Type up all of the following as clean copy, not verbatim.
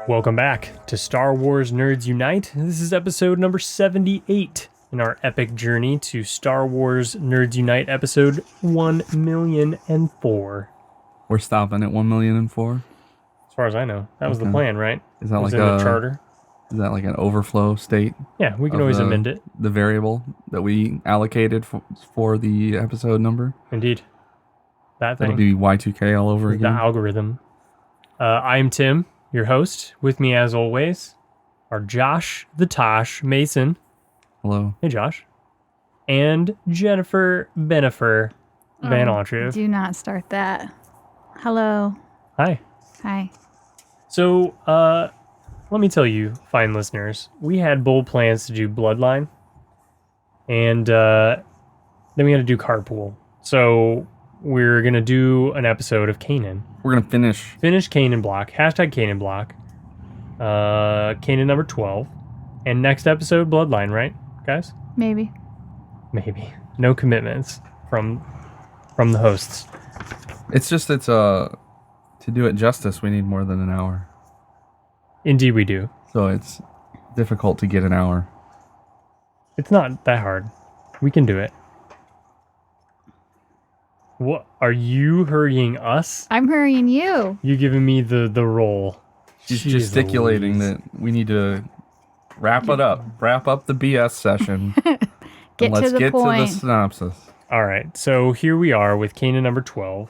Welcome back to Star Wars Nerds Unite. This is episode number 78 in our epic journey to Star Wars Nerds Unite episode 1,000,004. We're stopping at 1,000,004? As far as I know. That was the plan, right? Is that like in the charter? Is that like an overflow state? Yeah, we can always amend it. The variable that we allocated for the episode number? Indeed. That thing. That'll be Y2K all over The again. algorithm. I'm Tim, your host. With me, as always, are Josh the Tosh Mason. Hello. Hey, Josh. And Jennifer Benifer Van Altrieve. Do not start that. Hello. Hi. Hi. So, let me tell you, fine listeners, we had bold plans to do Bloodline, and then we had to do Carpool. So, we're going to do an episode of Kanan. We're going to Finish Kanan block. Hashtag Kanan block. Kanan number 12. And next episode, Bloodline, right, guys? Maybe. Maybe. No commitments from the hosts. to do it justice, we need more than an hour. Indeed we do. So it's difficult to get an hour. It's not that hard. We can do it. What? Are you hurrying us? I'm hurrying you. You giving me the role. She's Jeez gesticulating Louise. that we need to wrap it up. Wrap up the BS session. Get and let's to the get point. to the synopsis. All right. So here we are with Kanan number 12.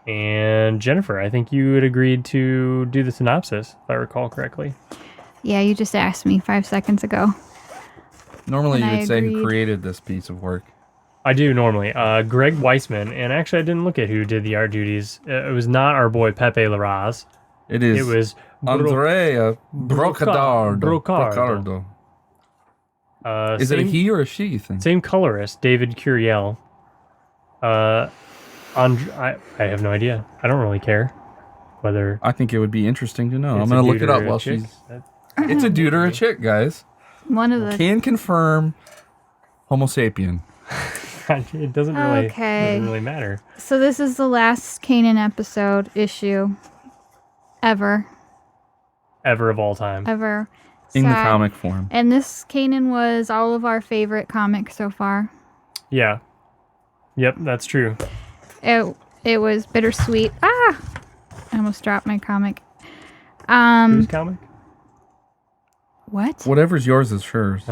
And Jennifer, I think you had agreed to do the synopsis, if I recall correctly. Yeah, you just asked me 5 seconds ago. Normally And you I would say who agreed. created this piece of work. I do normally. Greg Weissman. And actually, I didn't look at who did the art duties. It was not our boy Pepe Larraz. It is It was Andrea Brocardo. Brocardo. Is it a he or a she, you think? Same colorist, David Curiel. I have no idea. I don't really care whether I think it would be interesting to know. I'm it's going a to look dude it or up a while chick. she's... It's a dude or a chick, guys. One of the... Can confirm Homo sapien. It doesn't really, Okay. doesn't really matter. So this is the last Kanan episode issue. Ever. Ever of all time. Ever. In the Sad. comic form. And this Kanan was all of our favorite comics so far. Yeah. Yep, that's true. It was bittersweet. I almost dropped my comic. Whose comic? What? Whatever's yours is hers.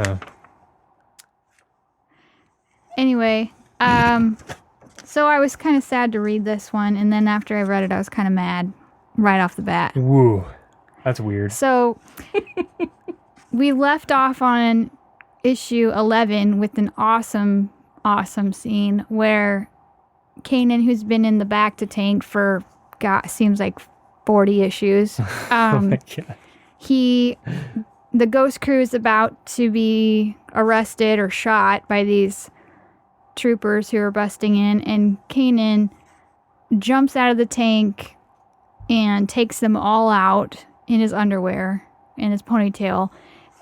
Anyway, so I was kind of sad to read this one, and then after I read it, I was kind of mad right off the bat. Woo. That's weird. So we left off on issue 11 with an awesome scene where Kanan, who's been in the back to tank for, God, seems like 40 issues, Oh my God. the Ghost Crew is about to be arrested or shot by these troopers who are busting in, and Kanan jumps out of the tank and takes them all out in his underwear and his ponytail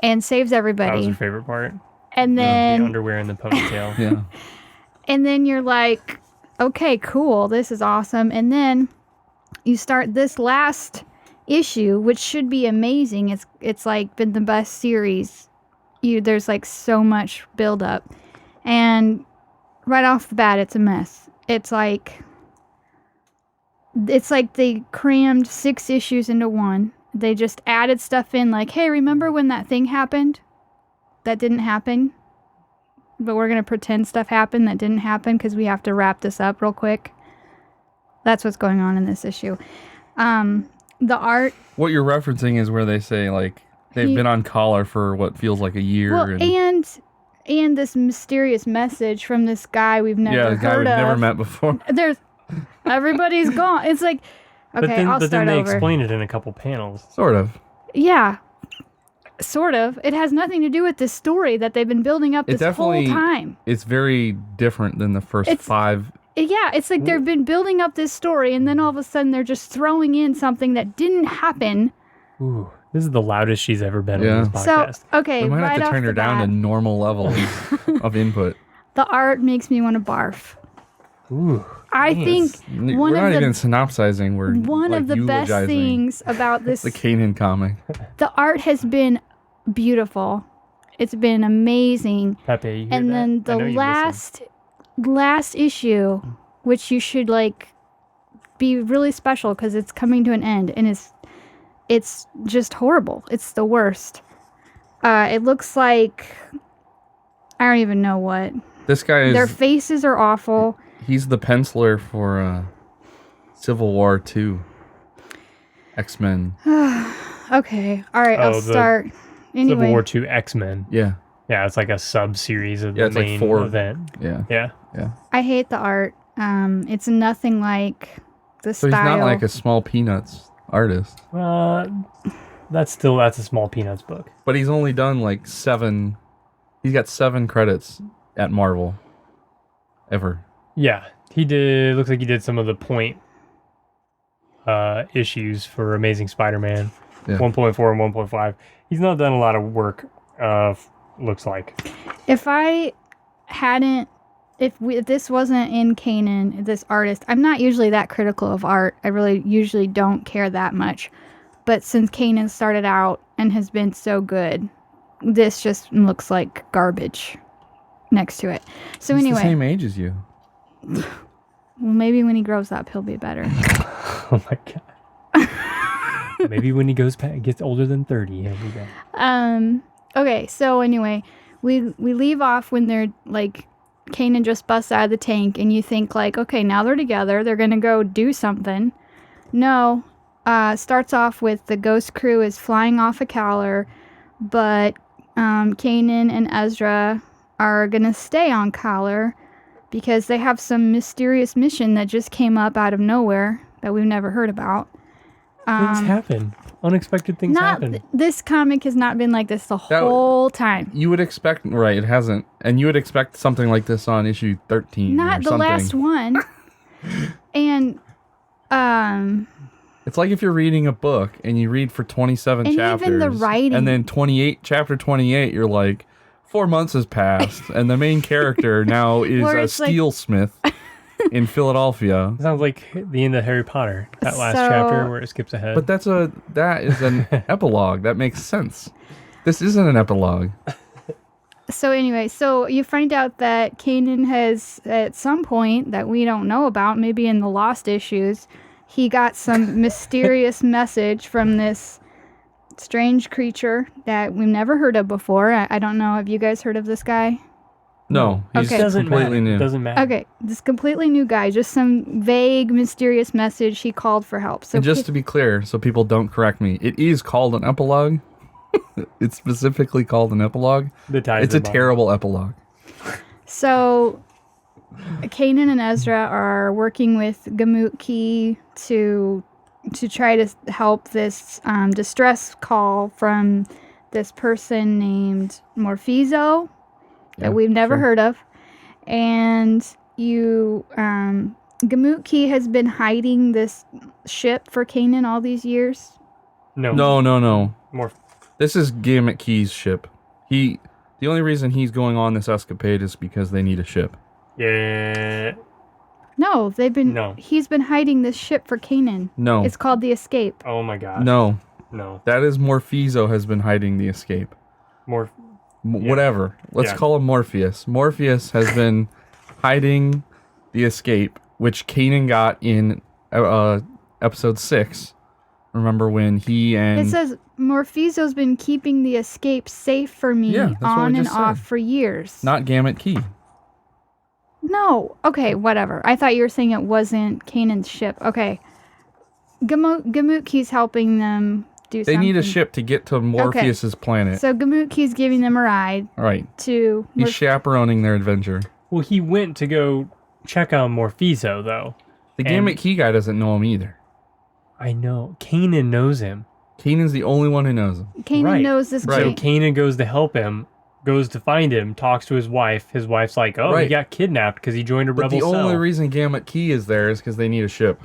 and saves That was everybody. your favorite part? And The then underwear and the ponytail. Yeah. and then you're like, okay, cool, this is awesome. And then you start this last issue, which should be amazing. It's like been the best series. There's like so much build up, and right off the bat, it's a mess. It's like they crammed 6 issues into one. They just added stuff in, like, hey, remember when that thing happened? That didn't happen. But we're going to pretend stuff happened that didn't happen because we have to wrap this up real quick. That's what's going on in this issue. The art... What you're referencing is where they say, like, they've been on collar for what feels like a year. Well, and this mysterious message from this guy we've never the guy heard we've of. never met before. Everybody's gone. It's like, okay, I'll but then start they over. explain it in a couple panels. Sort of. Yeah, sort of. It has nothing to do with this story that they've been building up It this whole definitely- time. It's very different than the first It's- 5. Yeah, it's like they've been building up this story, and then all of a sudden they're just throwing in something that didn't happen. Ooh, this is the loudest she's ever been Yeah. on this So, podcast. okay, We might right have to off turn her the down to bat, normal levels of input. the art makes me want to barf. Ooh. I man. think We're one not of even the synopsizing. We're one of the best eulogizing things about this the Kanan comic. the art has been beautiful. It's been amazing. Pepe, you hear And that? then I the know you listen. last issue, which you should like be really special because it's coming to an end, and it's just horrible. It's the worst. It looks like I don't even know what. This guy is. Their faces are awful. He's the penciler for Civil War 2. X-Men. Okay, all right, Oh, I'll the start. Anyway, Civil War 2 X-Men. Yeah. Yeah, it's like a sub-series of Yeah, the it's like main 4. event. Yeah. Yeah. I hate the art. It's nothing like the So style. he's not like a Small Peanuts artist. That's a small Peanuts book. But he's only done like 7. He's got 7 credits at Marvel. Ever. Yeah, he did. Looks like he did some of the point issues for Amazing Spider-Man, Yeah. 1.4 and 1.5. He's not done a lot of work. Looks like. If this wasn't in Kanan, this artist, I'm not usually that critical of art. I really usually don't care that much. But since Kanan started out and has been so good, this just looks like garbage next to it. So He's anyway, the same age as you. well, maybe when he grows up, he'll be better. Oh my god. Maybe when he gets older than 30, he'll be better. Okay, so anyway, we leave off when they're like Kanan just busts out of the tank, and you think like, okay, now they're together, they're gonna go do something. No, starts off with the Ghost crew is flying off a Kalar, but Kanan and Ezra are gonna stay on Kalar because they have some mysterious mission that just came up out of nowhere that we've never heard about. Things happen. Unexpected things happen. This comic has not been like this the whole time. You would expect, right, it hasn't. And you would expect something like this on issue 13 Not or the something. last one. And It's like if you're reading a book and you read for 27 And chapters. even the writing. And then chapter 28, you're like, 4 months has passed. And the main character now is Where a it's like- steelsmith in Philadelphia. Sounds like the end of Harry Potter. That last So- chapter where it skips ahead. But that is an epilogue. That makes sense. This isn't an epilogue. so anyway, so you find out that Kanan has, at some point that we don't know about, maybe in the lost issues, he got some mysterious message from this strange creature that we've never heard of before. I don't know. Have you guys heard of this guy? No, he's Okay. doesn't completely matter. new. Doesn't matter. Okay, this completely new guy, just some vague, mysterious message. He called for help. So And just to be clear, so people don't correct me, it is called an epilogue. It's specifically called an epilogue. It's a terrible epilogue. So, Kanan and Ezra are working with Gamut-Key to try to help this distress call from this person named Morphizo that we've never heard of. And Gamut-Key has been hiding this ship for Kanan all these years. No. More. This is Gamut Key's ship. The only reason he's going on this escapade is because they need a ship. Yeah. No, No. he's been hiding this ship for Kanan. No. It's called the Escape. Oh my god. No. No. That is Morphizo has been hiding the escape. More. Whatever. Let's Yeah. call him Morpheus. Morpheus has been hiding the escape, which Kanan got in episode 6. Remember when he and... It says Morphizo's been keeping the Escape safe for me Yeah, that's what on we and just off said. for years. Not Gamut Key. No. Okay, whatever. I thought you were saying it wasn't Kanan's ship. Okay. Gamut-Key's helping them do They something. need a ship to get to Morpheus's planet. So Gamut-Key's giving them a ride Right. to... He's chaperoning their adventure. Well, he went to go check on Morphizo, though. The And- Gamut Key guy doesn't know him either. I know. Kanan knows him. Kanan's the only one who knows him. Kanan Right. knows this Right. So guy. Kanan goes to help him, goes to find him, talks to his wife. His wife's like, oh, he Right. got kidnapped because he joined a But rebel the cell. only reason Gamut Key is there is because they need a ship.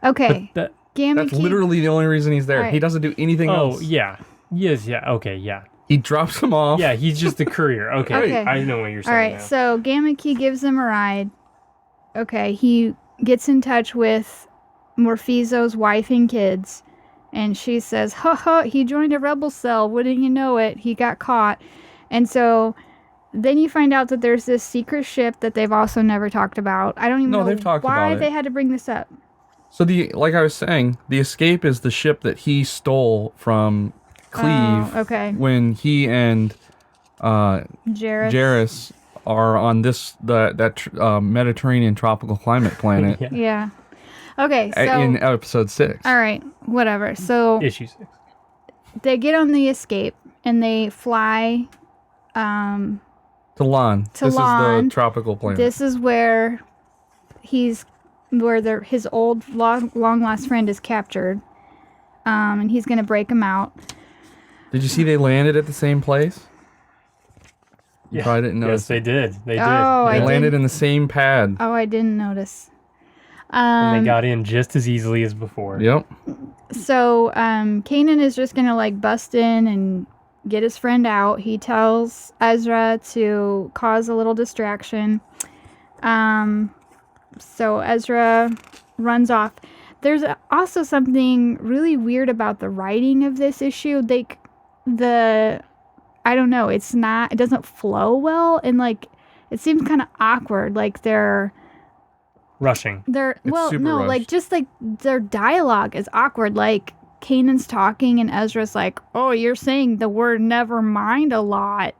Okay. That- Gamut That's Key... literally the only reason he's there. Alright. He doesn't do anything oh, else. yeah. Yes, yeah. Okay, yeah. He drops them off. Yeah, he's just the courier. Okay, Okay. I know what you're All saying right, now. so Gamut-Key gives them a ride, okay, he gets in touch with Morphezo's wife and kids, and she says, "Ha ha, he joined a rebel cell. Wouldn't you know it? He got caught." And so then you find out that there's this secret ship that they've also never talked about. I don't even know they've talked why about it. they had to bring this up. So like I was saying, the Escape is the ship that he stole from Cleve okay. when he and Jarrus. are on that Mediterranean tropical climate planet Yeah. Yeah. Okay, so in episode 6. all right, whatever. So Issue 6. they get on the Escape and they fly. To Lan. To this Lan. is the tropical planet. This is where his old long lost friend is captured, and he's gonna break him out. Did you see they landed at the same place? You Yeah. probably didn't notice. Yes, they did. They did. Oh, They I landed didn't- in the same pad. Oh, I didn't notice. And they got in just as easily as before. Yep. So Kanan is just gonna like bust in and get his friend out. He tells Ezra to cause a little distraction. So Ezra runs off. There's also something really weird about the writing of this issue. I don't know. It doesn't flow well, and like it seems kind of awkward. Like they're Rushing. super like rushed. just like their dialogue is awkward. Like Kanan's talking and Ezra's like, "Oh, you're saying the word never mind a lot."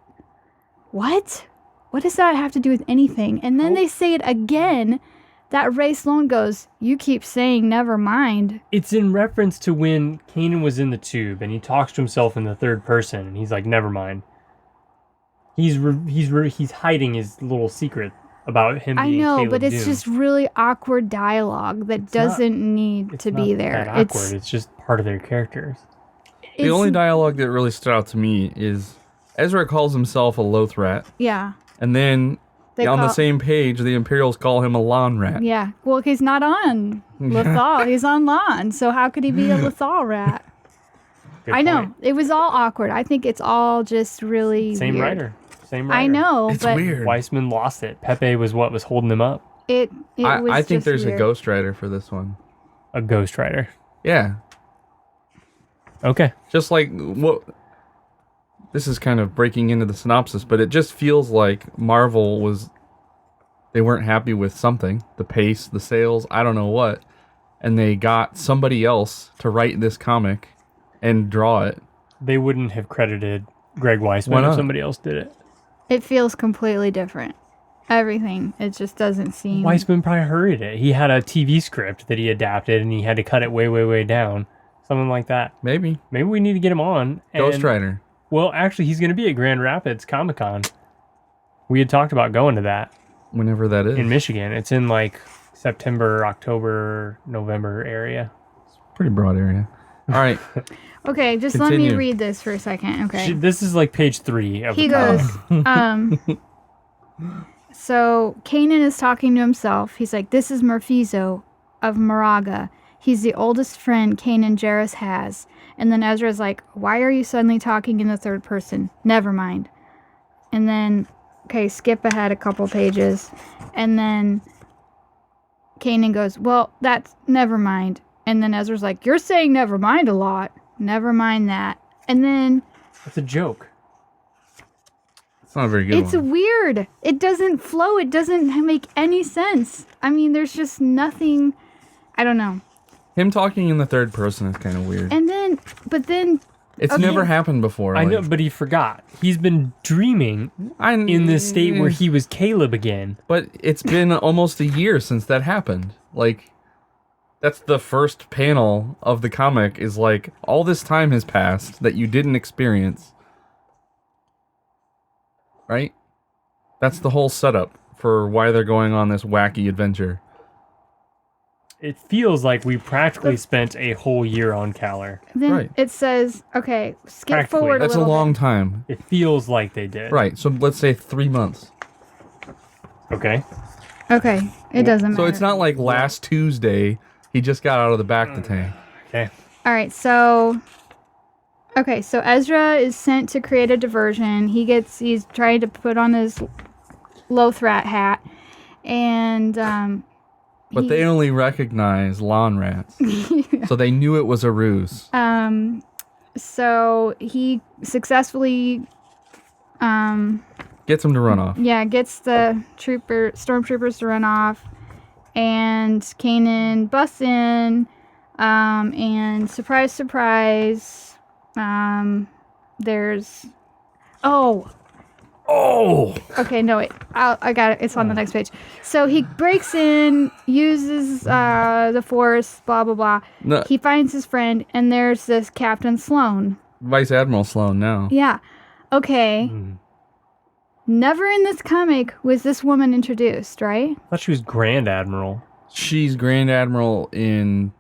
What? What does that have to do with anything? And then they say it again. That Ray Sloan goes, "You keep saying never mind." It's in reference to when Kanan was in the tube and he talks to himself in the third person and he's like, "Never mind." He's hiding his little secret about him. I being know, Caleb but it's Doom. just really awkward dialogue that doesn't need It's to not be there. that awkward. It's just part of their characters. The only dialogue that really stood out to me is Ezra calls himself a Loth rat, yeah. and then They on the call- same page, the Imperials call him a Lan rat. Yeah. Well, he's not on Lethal. He's on Lon. So how could he be a Lethal rat? Good I know. point. It was all awkward. I think it's all just really Same weird. writer. Same writer. I know, It's but weird. Weissman lost it. Pepe was what was holding him up. it was I think just there's weird. a ghostwriter for this one. A ghostwriter. Yeah. Okay. Just like what. This is kind of breaking into the synopsis, but it just feels like Marvel was. They weren't happy with something. The pace, the sales, I don't know what. And they got somebody else to write this comic and draw it. They wouldn't have credited Greg Why Weissman not? if somebody else did it. It feels completely different. Everything. It just doesn't seem. Weissman probably hurried it. He had a TV script that he adapted and he had to cut it way, way, way down. Something like that. Maybe. Maybe we need to get him on. And, Ghostwriter. well, actually, he's going to be at Grand Rapids Comic Con. We had talked about going to that Whenever that is. in Michigan. It's in like September, October, November area. Pretty broad area. All right. Okay, just let me Continue. read this for a second. Okay. This is like page 3 of He the comic. goes, so Kanan is talking to himself. He's like, "This is Morphezo of Moraga. He's the oldest friend Kanan Jarrus has." And then Ezra's like, "Why are you suddenly talking in the third person? Never mind." And then, okay, skip ahead a couple pages. And then Kanan goes, "Well, that's never mind." And then Ezra's like, "You're saying never mind a lot. Never mind that." And then It's a joke. It's not a very good it's one. weird. It doesn't flow. It doesn't make any sense. I mean, there's just nothing. I don't know. Him talking in the third person is kind of weird. And then, but then, It's okay. never happened before. I know, like- but he forgot. He's been dreaming in this state where he was Caleb again. But it's been almost a year since that happened. Like, that's the first panel of the comic is like, all this time has passed that you didn't experience. Right? That's the whole setup for why they're going on this wacky adventure. It feels like we practically spent a whole year on Kalar. then Right. it says, okay, skip Practically. forward That's a little long bit. time. It feels like they did. Right. So let's say 3 months. Okay. Okay, it doesn't matter. So it's not like last Tuesday he just got out of the back the tank. Okay. All right, so Ezra is sent to create a diversion. He's trying to put on his Lothrat hat, And But they only recognize lawn rats. So they knew it was a ruse. so he successfully Gets them to run off. yeah, gets the stormtroopers to run off, and Kanan busts in, and surprise, surprise, there's, oh, okay, no, wait, I got it, it's on the next page. So he breaks in, uses the Force, blah, blah, blah. No. He finds his friend, and there's this Captain Sloane. Vice Admiral Sloane now. Yeah, okay. Never in this comic was this woman introduced, right? I thought she was Grand Admiral. She's Grand Admiral in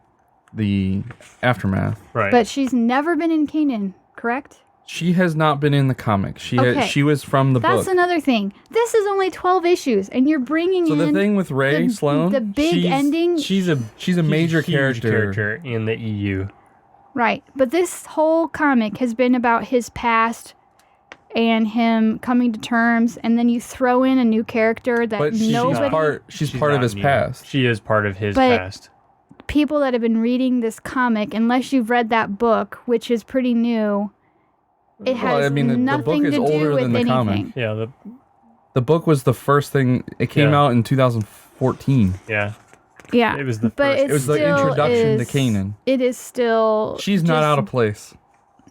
the Aftermath. Right. But she's never been in Kanan, correct? She has not been in the comic. Okay. She was from the That's book. another thing. This is only 12 issues, and you're bringing So in the thing with Rey Sloane, the big ending. she's a major huge character. in the EU. Right. But this whole comic has been about his past and him coming to terms, and then you throw in a new character that But she's nobody... part of not his new. past. She is part of his But- past. People that have been reading this comic, unless you've read that book, which is pretty new, it has the book nothing is to older do with than the comic. anything. Yeah, The book was the first thing. It came Yeah. out in 2014. Yeah. It was the but first. it It was the still introduction to is- Kanan. It is still... She's not just- out of place.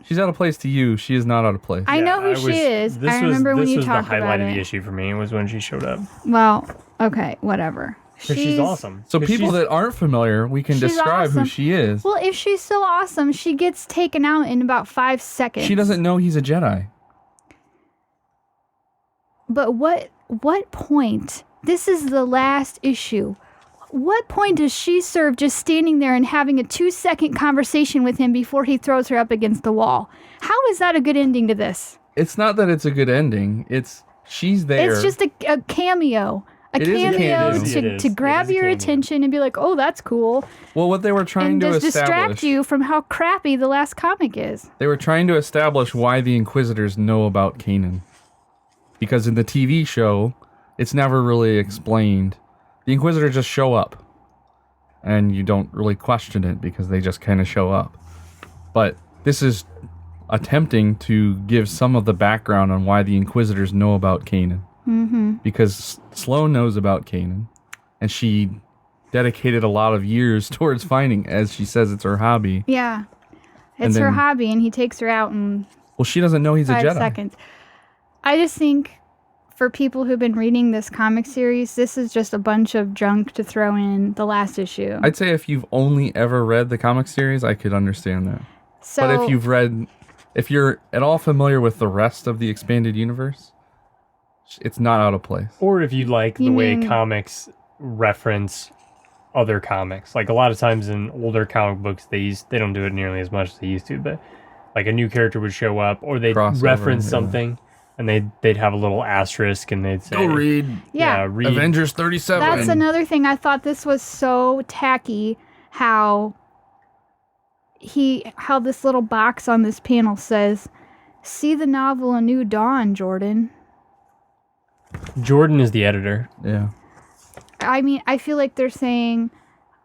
She's out of place to you. She is not out of place. I know who she is. I remember when you talked This was the highlight about of the it. issue for me. Was when she showed up. Well, okay, whatever. 'Cause she's awesome. So 'Cause people she's- that aren't familiar, we can She's describe awesome. who she is. Well, if she's so awesome, she gets taken out in about 5 seconds. She doesn't know he's a Jedi. But what point? This is the last issue. What point does she serve just standing there and having a 2-second conversation with him before he throws her up against the wall? How is that a good ending to this? It's not that it's a good ending. It's she's there. It's just a cameo. It is a cameo cameo. It is. to It grab is a your cameo. attention and be like, oh, that's cool. Well, what they were trying And to just distract establish. you from how crappy the last comic is. They were trying to establish why the Inquisitors know about Kanan. Because in the TV show, it's never really explained. The Inquisitors just show up. And you don't really question it because they just kind of show up. But this is attempting to give some of the background on why the Inquisitors know about Kanan. Mm-hmm. Because Sloane knows about Kanan. And she dedicated a lot of years towards finding, as she says, it's her hobby. Yeah. And It's her then- hobby, and he takes her out in Well, she doesn't know he's a 5 Jedi. seconds. I just think for people who've been reading this comic series, this is just a bunch of junk to throw in the last issue. I'd say if you've only ever read the comic series, I could understand that. So, But if you're at all familiar with the rest of the expanded universe, it's not out of place. Or if you like the You way mean- comics reference other comics. Like a lot of times in older comic books, they don't do it nearly as much as they used to. But like a new character would show up, or they'd Crossover, reference yeah. something, and they'd have a little asterisk, and they'd say, Go read yeah, read." Avengers 37. that's another thing. I thought this was so tacky how this little box on this panel says, "See the novel A New Dawn, Jordan." Jordan is the editor. Yeah. I mean, I feel like they're saying,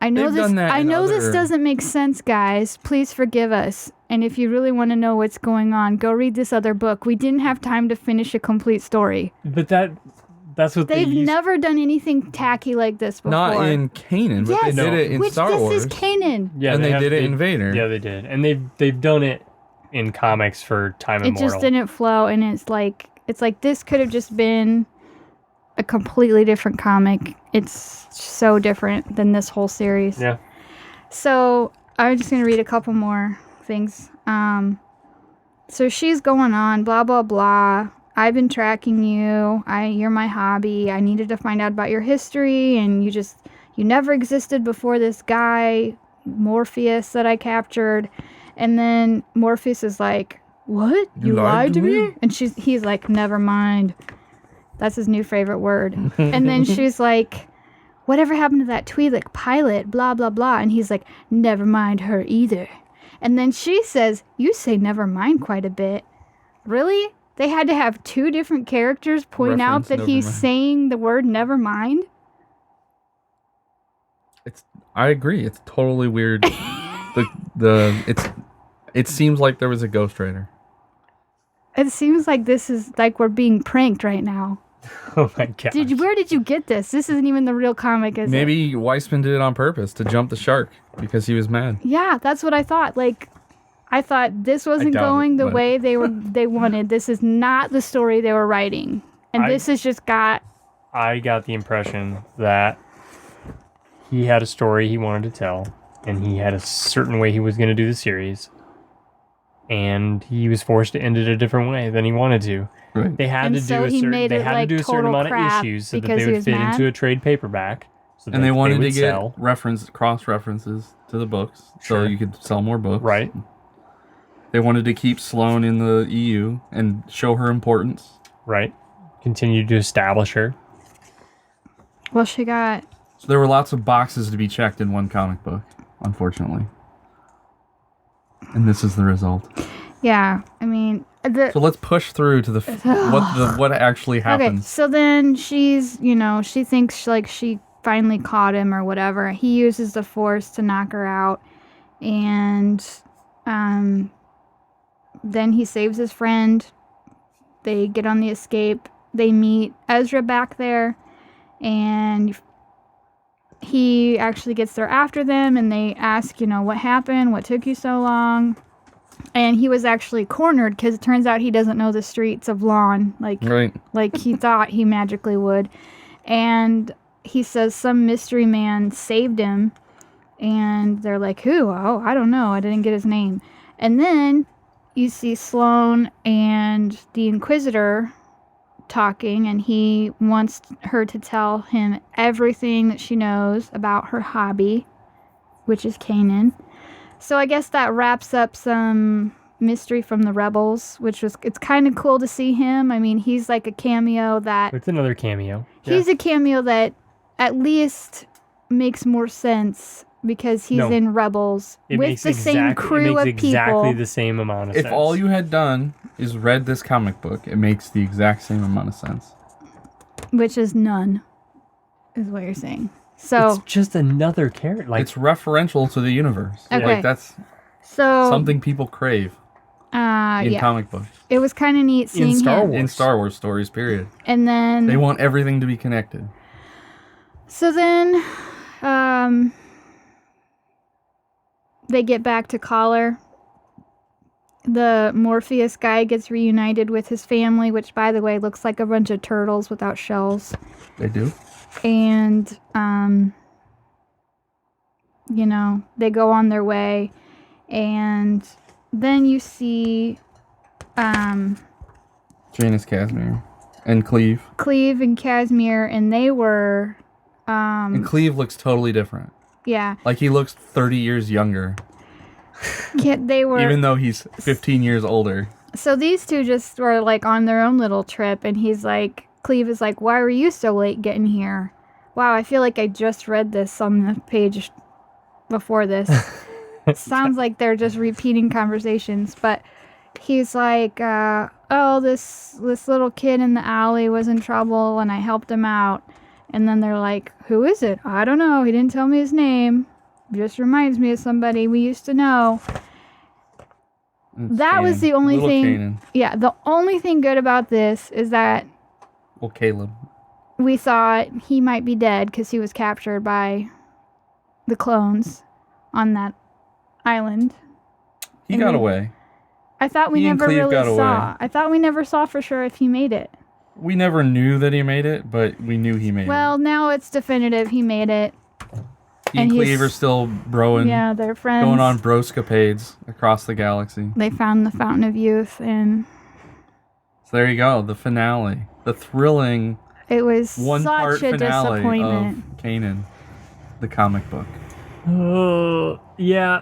I know They've this done that I in know this other- doesn't make sense, guys. Please forgive us. And if you really want to know what's going on, go read this other book. We didn't have time to finish a complete story. But that's what They've they used. never done anything tacky like this before. Not in Kanan, but Yes, they did it in which Star this Wars. is Kanan. Yeah, and they have- did it in Vader. Yeah, they did, and they've done it in comics for time It immortal. just didn't flow, and it's like this could have just been a completely different comic. It's so different than this whole series. Yeah. So I'm just gonna read a couple more things. So she's going on, blah blah blah. I've been tracking you. You're my hobby. I needed to find out about your history, and you never existed before this guy Morpheus that I captured. And then Morpheus is like, "What? You lied to me?" And he's like, "Never mind." That's his new favorite word. And then she's like, "Whatever happened to that Twi'lek pilot? Blah, blah, blah." And he's like, "Never mind her either." And then she says, "You say never mind quite a bit." Really? They had to have 2 different characters point out Reference that never he's mind. saying the word never mind? I agree. It's totally weird. It seems like there was a Ghost Rider. It seems like this is like we're being pranked right now. Oh my god. Where did you get this? This isn't even the real comic, is it? Maybe Weissman did it on purpose to jump the shark because he was mad. Yeah, that's what I thought. Like, I thought this wasn't doubt going it, the but- way they wanted. This is not the story they were writing. And this has just got... I got the impression that he had a story he wanted to tell, and he had a certain way he was going to do the series, and he was forced to end it a different way than he wanted to. Right. They had And to so do a he certain. made They it, had like, to do a certain total amount of crap issues so that because they he would was fit mad? into a trade paperback. So And they wanted to would get sell. cross references to the books so Sure. you could sell more books. Right. They wanted to keep Sloane in the EU and show her importance. Right. Continue to establish her. Well, she got... So there were lots of boxes to be checked in one comic book, unfortunately. And this is the result. Yeah, I mean... So let's push through to what actually Okay, happens. so then she's, she thinks like she finally caught him or whatever. He uses the Force to knock her out, and then he saves his friend. They get on the escape. They meet Ezra back there, and he actually gets there after them, and they ask, what happened? What took you so long? And he was actually cornered because it turns out he doesn't know the streets of Lawn Right. like he thought he magically would. And he says some mystery man saved him. And they're like, who? Oh, I don't know. I didn't get his name. And then you see Sloane and the Inquisitor talking, and he wants her to tell him everything that she knows about her hobby, which is Kanan. So I guess that wraps up some mystery from the Rebels, it's kind of cool to see him. I mean, he's like a cameo that... It's another cameo. He's a cameo that at least makes more sense because he's in Rebels with the same crew of people. Exactly the same amount of sense. If all you had done is read this comic book, it makes the exact same amount of sense. Which is none, is what you're saying. So it's just another character. Like, it's referential to the universe. Okay. Like that's so something people crave in comic books. It was kind of neat seeing Star him. Wars. In Star Wars stories, period. And then They want everything to be connected. So then, they get back to Collar. The Morpheus guy gets reunited with his family, which, by the way, looks like a bunch of turtles without shells. They do. And, they go on their way. And then you see, Janice Casimir and Cleve. Cleve and Casimir, and they were, And Cleve looks totally different. yeah. Like he looks 30 years younger, They were... even though he's 15 years older. So these two just were like on their own little trip, and he's like, Cleve is like, why were you so late getting here? Wow, I feel like I just read this on the page before this. Sounds like they're just repeating conversations, but he's like, this little kid in the alley was in trouble, and I helped him out. And then they're like, who is it? I don't know. He didn't tell me his name. Just reminds me of somebody we used to know. That was the only Little thing. Kanan. Yeah, the only thing good about this is that Well, Caleb. we thought he might be dead because he was captured by the clones on that island. He And got we- away. I thought we He and never Cleve really got saw. away. I thought we never saw for sure if he made it. We never knew that he made it, but we knew he made Well, it. now it's definitive he made it. He and and Cleve he's- are still broing, Yeah, they're friends. going on broscapades across the galaxy. They found the Fountain of Youth, and So there you go, the finale. The thrilling it was one-part such a finale disappointment. of Kanan, the comic book. yeah.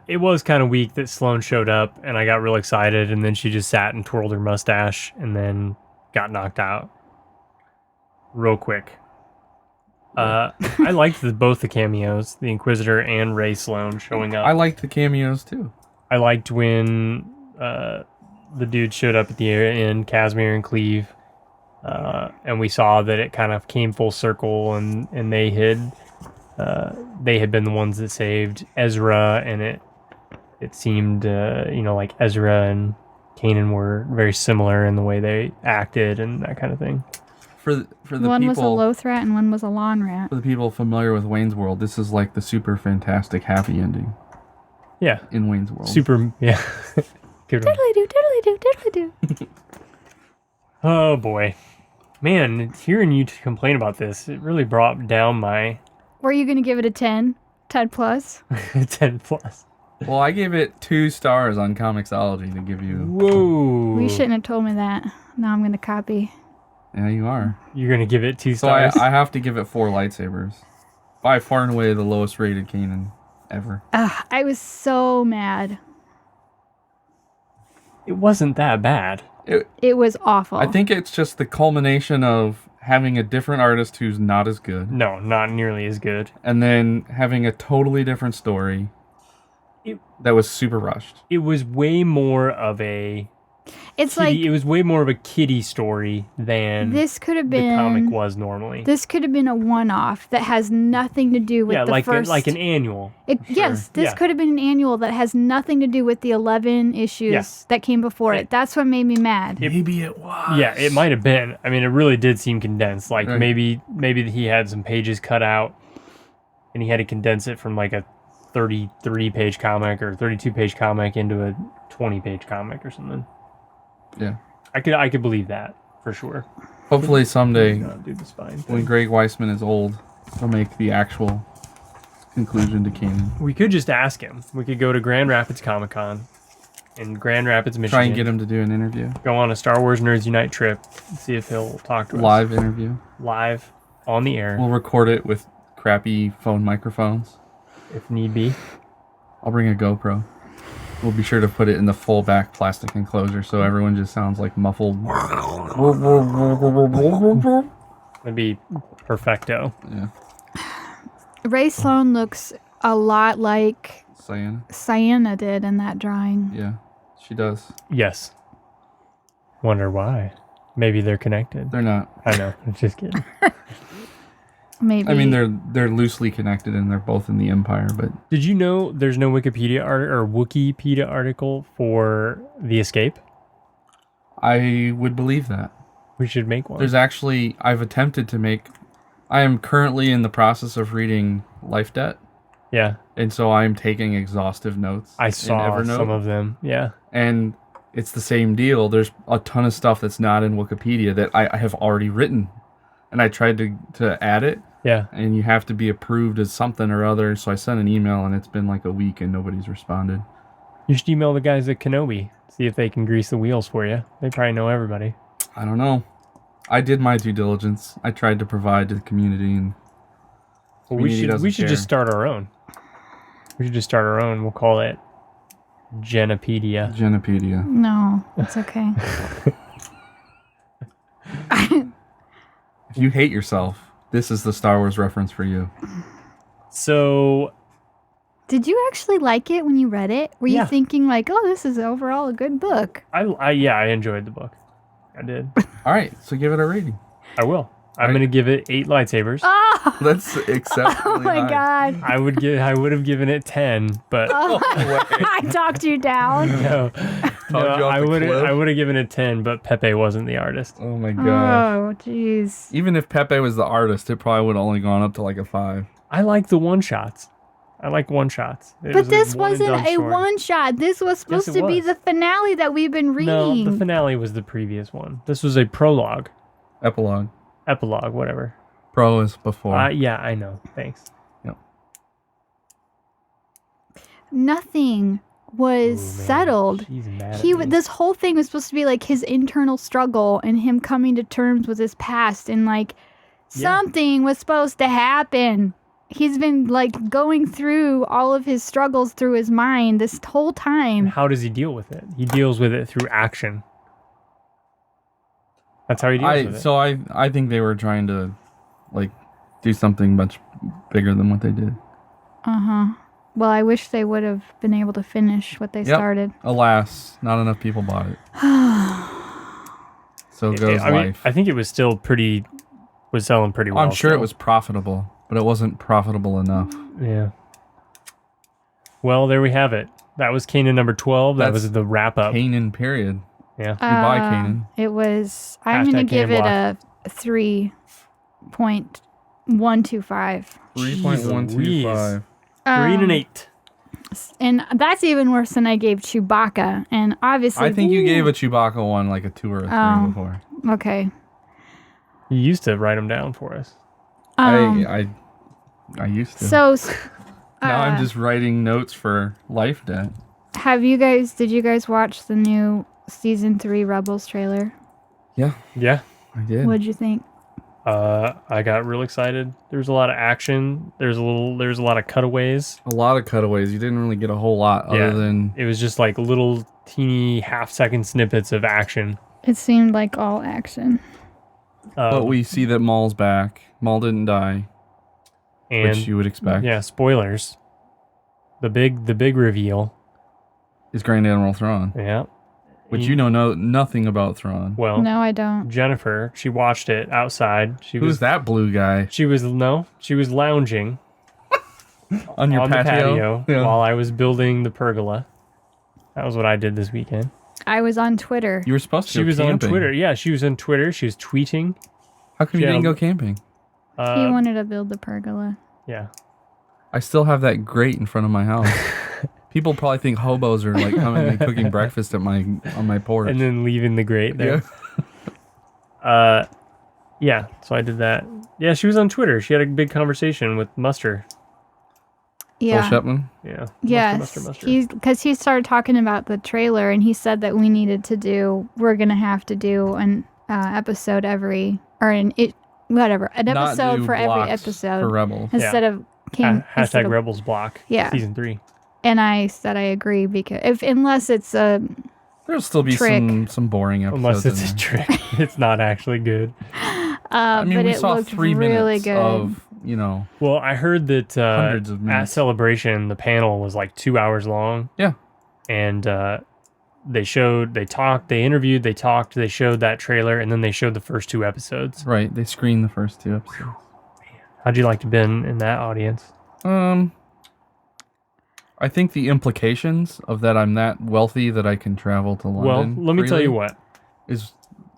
It was kind of weak that Sloane showed up, and I got real excited, and then she just sat and twirled her mustache, and then got knocked out real quick. I liked both the cameos, the Inquisitor and Ray Sloane showing up. I liked the cameos too. I liked when the dude showed up at the end, Casimir and Cleve, and we saw that it kind of came full circle, and they had they had been the ones that saved Ezra, and it seemed like Ezra and Kanan were very similar in the way they acted and that kind of thing. For the One people, was a Loth rat and one was a lawn rat. for the people familiar with Wayne's World, this is like the super fantastic happy ending Yeah, in Wayne's World. super. Yeah, good one. Diddly do, diddly do, diddly do. Oh boy, man! Hearing you complain about this, it really brought down my Were you going to give it a 10? 10 plus? 10 plus. Well, I gave it 2 stars on Comixology to give you. Whoa! You shouldn't have told me that. Now I'm going to copy. Yeah, you are. You're gonna give it 2 So stars. I have to give it 4 lightsabers. By far and away the lowest rated Kanan ever. I was so mad. It wasn't that bad. It was awful. I think it's just the culmination of having a different artist who's not as good, No, not nearly as good. and then having a totally different story that was super rushed. It was way more of a it's kiddie, like it was way more of a kiddie story than this could have the comic been was normally. this could have been a one-off that has nothing to do with yeah, the like first. like an annual. Yes, this Yeah. could have been an annual that has nothing to do with the 11 issues Yeah. that came before it. That's what made me mad. Maybe it was. Yeah, it might have been. I mean, it really did seem condensed. Like Right. maybe he had some pages cut out, and he had to condense it from like a 33-page comic or 32-page comic into a 20-page comic or something. Yeah. I could believe that for sure. Hopefully someday, Do the spine when thing. Greg Weisman is old, he'll make the actual conclusion to Kanan. We could just ask him. We could go to Grand Rapids Comic Con in Grand Rapids, Michigan. Try and get him to do an interview. Go on a Star Wars Nerds Unite trip. See if he'll talk to us Live interview. live on the air We'll record it with crappy phone microphones. if need be. I'll bring a GoPro. We'll be sure to put it in the full back plastic enclosure so everyone just sounds like muffled. That'd be perfecto. Yeah. Ray Sloan looks a lot like Saying. Sienna did in that drawing. Yeah. She does. Yes. Wonder why. Maybe they're connected. They're not. I know. I'm just kidding. Maybe. I mean, they're loosely connected and they're both in the Empire, but Did you know there's no Wikipedia article for The Escape? I would believe that. We should make one. There's actually, I've attempted to make, I am currently in the process of reading Life Debt, Yeah. and so I'm taking exhaustive notes. I in saw Evernote, some of them. Yeah. and it's the same deal. There's a ton of stuff that's not in Wikipedia that I have already written, and I tried to add it, Yeah. and you have to be approved as something or other. So I sent an email, and it's been like a week, and nobody's responded. You should email the guys at Kenobi. See if they can grease the wheels for you. They probably know everybody. I don't know. I did my due diligence. I tried to provide to the community, and Well, community we doesn't should just care. start our own. We should just start our own. We'll call it Genopedia. Genopedia. No, it's okay. If you hate yourself, this is the Star Wars reference for you. So Did you actually like it when you read it? Were you Yeah. thinking like, oh, this is overall a good book? I enjoyed the book. I did. All right, so give it a rating. I will. I'm Right. gonna give it 8 lightsabers. Oh, That's exceptionally oh my high. God. I would have given it 10, but I talked you down. no, Talked you off I the would cliff. have given it 10, but Pepe wasn't the artist. Oh my god. Oh, jeez. Even if Pepe was the artist, it probably would have only gone up to like a 5. I like the one shots. I like one shots. But this wasn't a one shot. This was supposed it to be was. the finale that we've been No, reading. the finale was the previous one. This was a prologue, Epilogue. epilogue, whatever. Pro is before. Yeah, I know. Thanks. Yep. Nothing was Ooh, man, settled. she's mad at He me. this whole thing was supposed to be like his internal struggle and him coming to terms with his past and like Yeah. something was supposed to happen. He's been like going through all of his struggles through his mind this whole time. How does he deal with it? He deals with it through action. That's how he deals with it. So I think they were trying to like do something much bigger than what they did. Uh-huh. Well, I wish they would have been able to finish what they started. Alas, not enough people bought it. So goes I mean, life. I think it was still was selling pretty well. I'm sure it still. was profitable. but it wasn't profitable enough. Yeah. Well, there we have it. That was Kanan number 12. That That's was the wrap up. Kanan, period. Yeah. Goodbye, Kanan. It was. I'm going to give it a 3.125. 3.125. 3 and an 8. And that's even worse than I gave Chewbacca. And obviously, I think you gave a Chewbacca one like a 2 or a 3 before. Okay. You used to write them down for us. I used to. So, now I'm just writing notes for life debt. did you guys watch the new season 3 Rebels trailer? Yeah, Yeah. I did. What'd you think? I got real excited. There's a lot of action. There's a lot of cutaways. A lot of cutaways. You didn't really get a whole lot other than... It was just like little teeny half-second snippets of action. It seemed like all action. But we see that Maul's back. Maul didn't die, and which you would expect. yeah, spoilers. The big reveal. Is Grand Admiral Thrawn. Yeah. Which you know nothing about Thrawn. Well, No, I don't. Jennifer, she watched it outside. Who's that blue guy? She was lounging On your on patio? the patio Yeah. while I was building the pergola. That was what I did this weekend. I was on Twitter. You were supposed to She go was camping. on Twitter. Yeah, she was on Twitter. She was tweeting. How come you Yeah. didn't go camping? He wanted to build the pergola. Yeah. I still have that grate in front of my house. People probably think hobos are like coming and cooking breakfast on my porch. And then leaving the grate there. Yeah, so I did that. Yeah, she was on Twitter. She had a big conversation with Muster. Yeah. Phil Shepman? Yeah. Yes. Muster. Because he started talking about the trailer and he said that we're going to have to do an episode an Not episode do for every blocks episode for Rebels. instead of Hashtag Rebels Block. Yeah. Season 3. And I said I agree because unless it's a There'll still be trick. some boring Unless episodes. it's a trick. It's not actually good. I mean, but we it saw looked 3 really minutes good. of, Well, I heard that Hundreds of at minutes. Celebration, the panel was like 2 hours long. Yeah. And they interviewed, they talked, they showed that trailer, and then they showed the first 2 episodes. Right. They screened the first 2 episodes. How'd you like to been in that audience? I think the implications of that I'm that wealthy that I can travel to London. Well, let me tell freely you what. is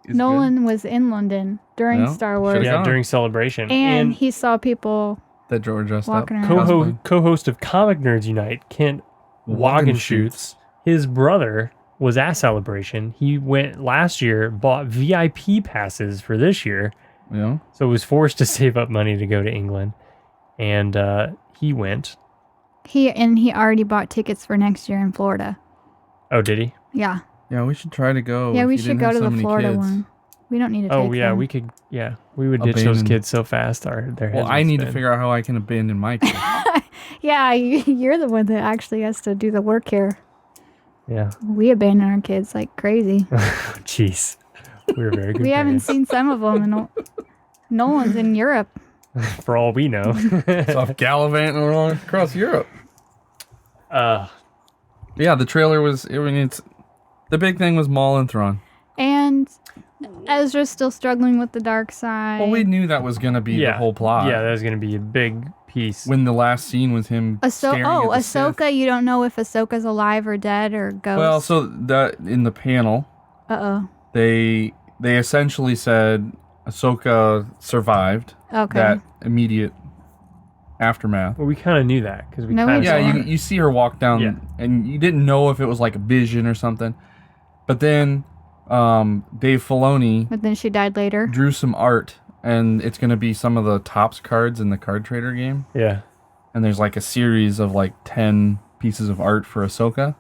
Nolan was in London during Yeah, Star Wars, should've Yeah, gone. during Celebration. and he saw people good that George dressed up. walking around. Cosplay. Co-host of Comic Nerds Unite, Kent Wagenschutz, his brother was at Celebration. He went last year, bought VIP passes for this year, Yeah. so was forced to save up money to go to England, and he went. He already bought tickets for next year in Florida. Oh, did he? Yeah. Yeah, we should try to go. Yeah, if we you should didn't go have to so the many Florida kids. one. We don't need to take Oh yeah, them. we could. Yeah, we would ditch those Abandon. kids so fast. Their Well, heads I would need to spin. figure out how I can abandon my kids. Yeah, you're the one that actually has to do the work here. Yeah. We abandon our kids like crazy. Jeez, we were very good. We haven't parents. seen some of them, and Nolan's in Europe. For all we know. So I'm gallivanting all across Europe. Yeah, the trailer was. It's the big thing was Maul and Thrawn. And Ezra's still struggling with the dark side. Well, we knew that was gonna be the whole plot. Yeah, that was going to be a big piece. When the last scene was him staring at the Sith. Ahsoka, you don't know if Ahsoka's alive or dead or ghost. Well, so that in the panel, they essentially said Ahsoka survived Okay. that immediate aftermath. Well, we kind of knew that because we No, kind we of Yeah, didn't. you see her walk down, Yeah. and you didn't know if it was like a vision or something. But then Dave Filoni But then she died later. drew some art, and it's going to be some of the Topps cards in the Card Trader game. Yeah. And there's like a series of like 10 pieces of art for Ahsoka.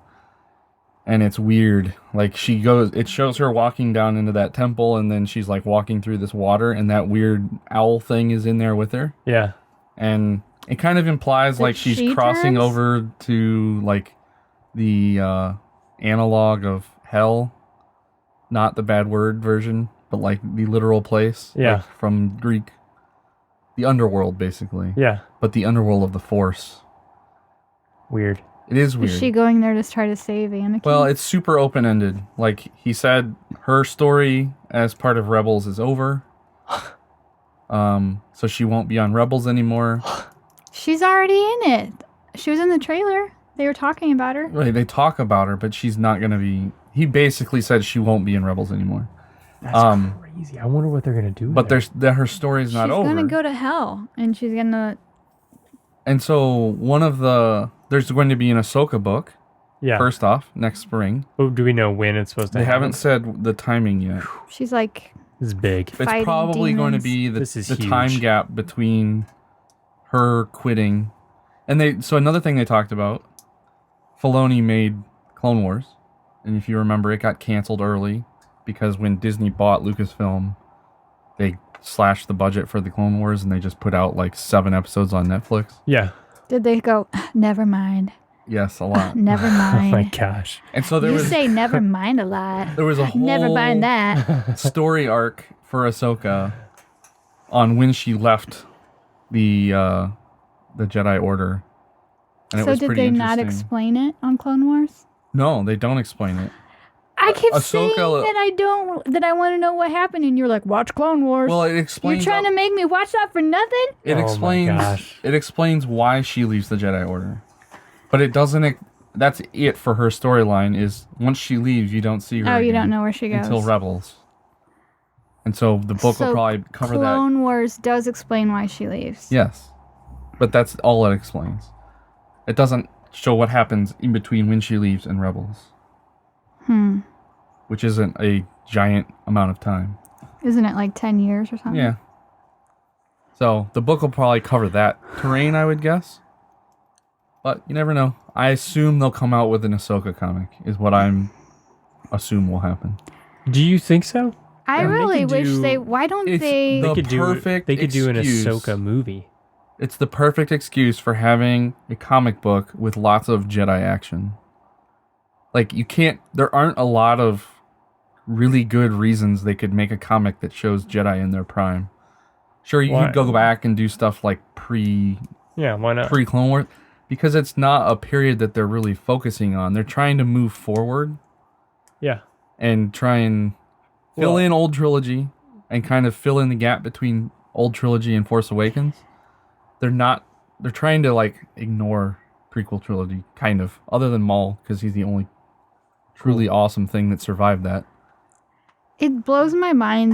And it's weird. Like it shows her walking down into that temple, and then she's like walking through this water, and that weird owl thing is in there with her. Yeah. And it kind of implies That like she's she crossing turns? over to like the analog of hell, not the bad word version, but like the literal place. Yeah. Like from Greek, the underworld basically. Yeah. But the underworld of the Force. Weird. It is weird. Is she going there to try to save Anakin? Well, it's super open ended. Like he said, her story as part of Rebels is over. So she won't be on Rebels anymore. She's already in it. She was in the trailer. They were talking about her. Right, they talk about her, but she's not going to be... He basically said she won't be in Rebels anymore. That's crazy. I wonder what they're gonna do. But her story's not over. She's gonna go to hell, and she's gonna... And so there's going to be an Ahsoka book. Yeah. First off, next spring. Oh, do we know when it's supposed to They happen? haven't said the timing yet. She's like... This is big. It's fighting probably going to demons. be This is the huge. time gap between her quitting. So another thing they talked about, Filoni made Clone Wars. And if you remember, it got canceled early because when Disney bought Lucasfilm, they slashed the budget for the Clone Wars and they just put out like 7 episodes on Netflix. Yeah. Did they go, never mind. Yes, a lot. Never Oh mind. my gosh. And so You say never mind a lot. there was a whole Never mind that. story arc for Ahsoka on when she left the Jedi Order. And it So was did pretty they not interesting. explain it on Clone Wars? No, they don't explain it. I keep saying Ahsoka- that I want to know what happened, and you're like, watch Clone Wars. Well, it You're explains. trying to make me watch that for nothing? It Oh my explains. gosh. It explains why she leaves the Jedi Order, but it doesn't. That's it for her storyline. Is once she leaves, you don't see her. Oh, you again don't know where she goes. until Rebels. And so the book will probably cover that. Clone Wars does explain why she leaves. Yes, but that's all it explains. It doesn't show what happens in between when she leaves and Rebels. Which isn't a giant amount of time. Isn't it like 10 years or something? Yeah. So the book will probably cover that terrain, I would guess. But you never know. I assume they'll come out with an Ahsoka comic, is what I'm assume will happen. Do you think so? I They really could wish do- they... Why don't It's they... the They could do. perfect They could do an excuse. Ahsoka movie. It's the perfect excuse for having a comic book with lots of Jedi action. Like, there aren't a lot of really good reasons they could make a comic that shows Jedi in their prime. Sure, you Why- could go back and do stuff like Yeah, why not? pre-Clone Wars, because it's not a period that they're really focusing on. They're trying to move forward Yeah. and try and fill Well- in old trilogy and kind of fill in the gap between old trilogy and Force Awakens. They're trying to like ignore prequel trilogy, kind of, other than Maul, because he's the only truly awesome thing that survived that. It blows my mind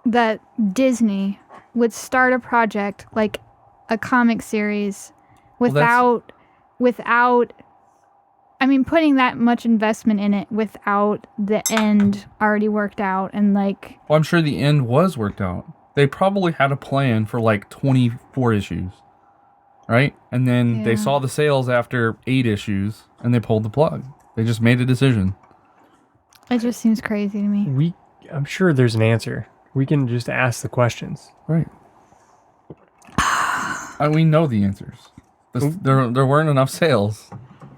that Disney would start a project like a comic series without, I mean, putting that much investment in it without the end already worked out and like... Well, I'm sure the end was worked out. They probably had a plan for like 24 issues, right? And then they Yeah. saw the sales after 8 issues and they pulled the plug. They just made a decision. It just seems crazy to me. I'm sure there's an answer. We can just ask the questions. Right. And we know the answers. There weren't enough sales.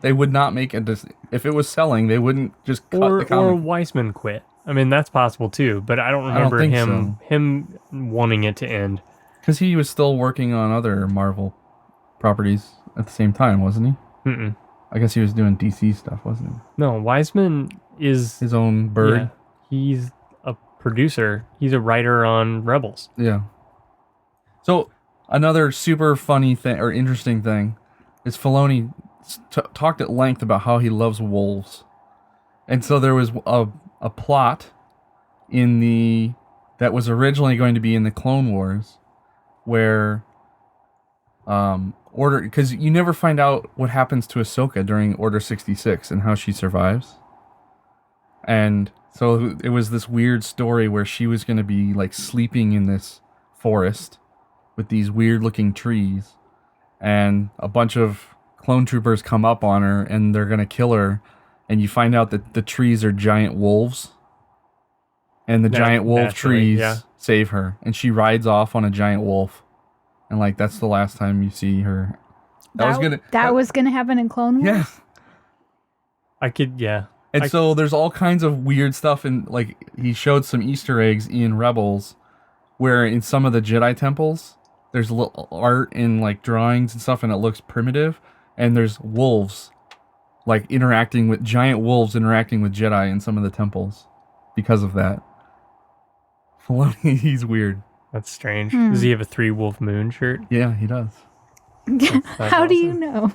They would not make if it was selling, they wouldn't just cut the Or comic. Weissman quit. I mean, that's possible too, but I don't remember think him wanting it to end. Because he was still working on other Marvel properties at the same time, wasn't he? Mm-mm. I guess he was doing DC stuff, wasn't he? No, Weissman is... His own bird. Yeah, he's a producer. He's a writer on Rebels. Yeah. So another super funny thing or interesting thing is Filoni talked at length about how he loves wolves, and so there was a plot that was originally going to be in the Clone Wars, where because you never find out what happens to Ahsoka during Order 66 and how she survives, and so it was this weird story where she was going to be like sleeping in this forest with these weird looking trees, and a bunch of clone troopers come up on her and they're going to kill her, and you find out that the trees are giant wolves, and the giant wolf naturally, trees save her, and she rides off on a giant wolf, and like that's the last time you see her. That was gonna happen in Clone Wars? Yeah. I could, yeah. And so there's all kinds of weird stuff, and like he showed some Easter eggs in Rebels, where in some of the Jedi temples there's little art and like drawings and stuff, and it looks primitive, and there's wolves, like giant wolves interacting with Jedi in some of the temples, because of that. Filoni, he's weird. That's strange. Does he have a 3-wolf moon shirt? Yeah, he does. How do you know?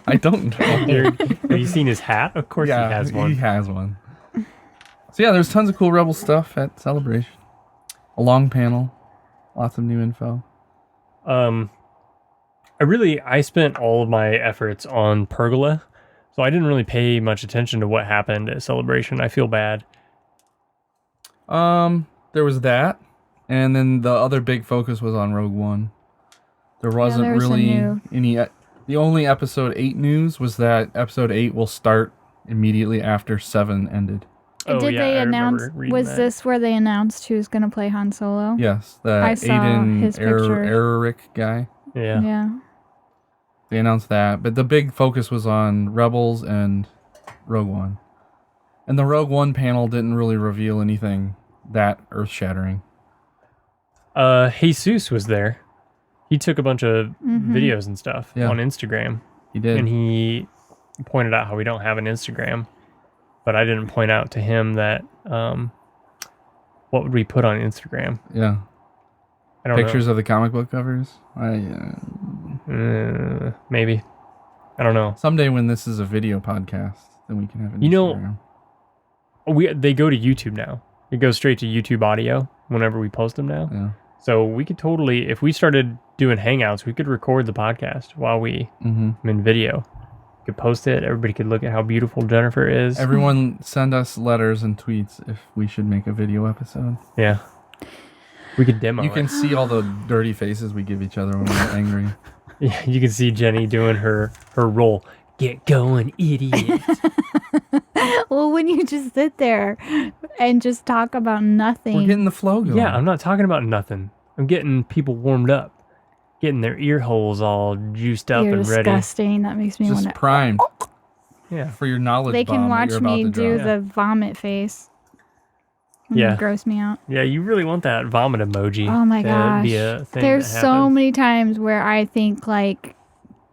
I don't know. Have you seen his hat? Of course he has one. He has one. So yeah, there's tons of cool Rebel stuff at Celebration. A long panel, lots of new info. I spent all of my efforts on Pergola, so I didn't really pay much attention to what happened at Celebration. I feel bad. There was that, and then the other big focus was on Rogue One. There wasn't there was really any. The only episode 8 news was that episode 8 will start immediately after 7 ended. Oh, Did yeah, they I announce? remember reading Was that. this where they announced who's going to play Han Solo? Yes, the I saw Aiden his picture. Eric guy. Yeah. Yeah. They announced that, but the big focus was on Rebels and Rogue One. And the Rogue One panel didn't really reveal anything that earth-shattering. Jesus was there. He took a bunch of videos and stuff on Instagram. He did. And he pointed out how we don't have an Instagram. But I didn't point out to him that what would we put on Instagram? Yeah. I don't Pictures of the comic book covers? know. Maybe. I don't know. Someday when this is a video podcast, then we can have an You know, Instagram. They go to YouTube now. It goes straight to YouTube audio whenever we post them now. Yeah. So we could totally, if we started doing Hangouts, we could record the podcast while we am in video. We could post it. Everybody could look at how beautiful Jennifer is. Everyone send us letters and tweets if we should make a video episode. Yeah. We could demo You can it. see all the dirty faces we give each other when we're angry. Yeah, you can see Jenny doing her role. Get going, idiot. Well, when you just sit there and just talk about nothing. We're getting the flow going. Yeah, I'm not talking about nothing. I'm getting people warmed up. Getting their ear holes all juiced up You're and ready. disgusting. That makes me want just to. primed Yeah. for your knowledge They can bomb that watch you're about me to do drop. the vomit face. Yeah. Gross me out. Yeah, you really want that vomit emoji. Oh my to gosh. Be a thing There's that so happens. many times where I think like